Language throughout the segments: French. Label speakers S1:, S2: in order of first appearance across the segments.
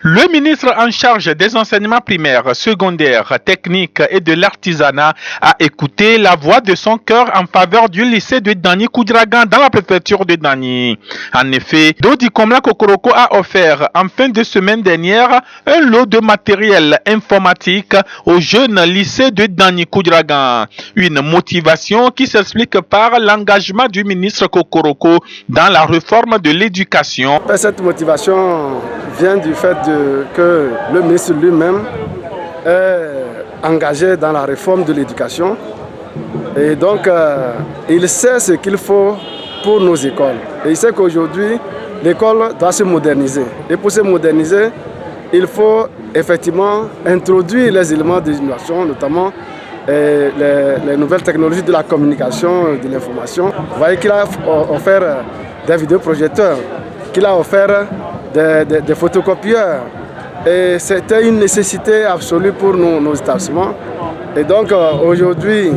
S1: Le ministre en charge des enseignements primaires, secondaires, techniques et de l'artisanat a écouté la voix de son cœur en faveur du lycée de Dani Koudiaragan dans la préfecture de Dani. En effet, Dodi Komla Kokoroko a offert en fin de semaine dernière un lot de matériel informatique au jeune lycée de Dani Koudiaragan. Une motivation qui s'explique par l'engagement du ministre Kokoroko dans la réforme de l'éducation.
S2: Cette motivation vient du fait que le ministre lui-même est engagé dans la réforme de l'éducation et donc il sait ce qu'il faut pour nos écoles. Et il sait qu'aujourd'hui, l'école doit se moderniser. Et pour se moderniser, il faut effectivement introduire les éléments de l'innovation, notamment les nouvelles technologies de la communication, de l'information. Vous voyez qu'il a offert des vidéoprojecteurs, qu'il a offert des photocopieurs. Et c'était une nécessité absolue pour nos établissements. Et donc aujourd'hui,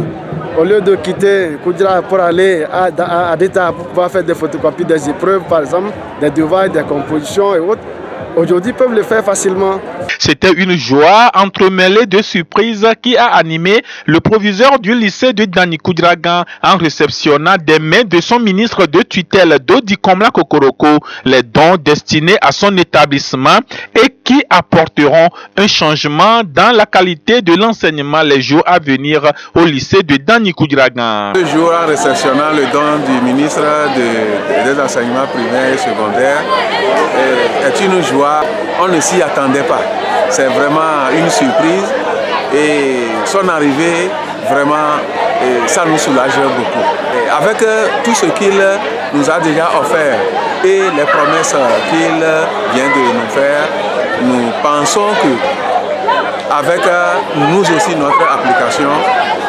S2: au lieu de quitter Koudira pour aller à d'État pour pouvoir faire des photocopies des épreuves, par exemple, des devoirs, des compositions et autres, aujourd'hui ils peuvent le faire facilement.
S1: C'était une joie entremêlée de surprises qui a animé le proviseur du lycée de Dani Koudiaragan en réceptionnant des mains de son ministre de tutelle Dodi Komla Kokoroko les dons destinés à son établissement et qui apporteront un changement dans la qualité de l'enseignement les jours à venir au lycée de Dani Koudiaragan.
S3: Ce jour en réceptionnant le don du ministre des enseignements primaires et secondaires est une joie, on ne s'y attendait pas. C'est vraiment une surprise et son arrivée, vraiment, ça nous soulage beaucoup. Et avec tout ce qu'il nous a déjà offert et les promesses qu'il vient de nous faire, nous pensons que avec nous aussi notre application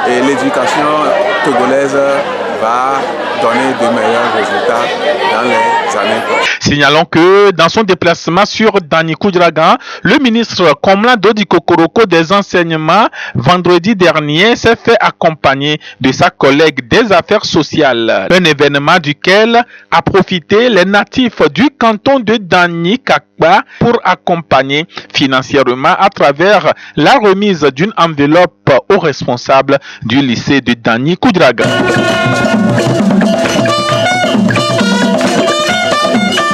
S3: et l'éducation togolaise va donner de meilleurs résultats dans les années prochaines.
S1: Signalons que dans son déplacement sur Dani Koudiaragan, le ministre Komla Dodi Kokoroko des enseignements vendredi dernier s'est fait accompagner de sa collègue des affaires sociales. Un événement duquel a profité les natifs du canton de Dani Kakba pour accompagner financièrement à travers la remise d'une enveloppe aux responsables du lycée de Dani Koudiaragan.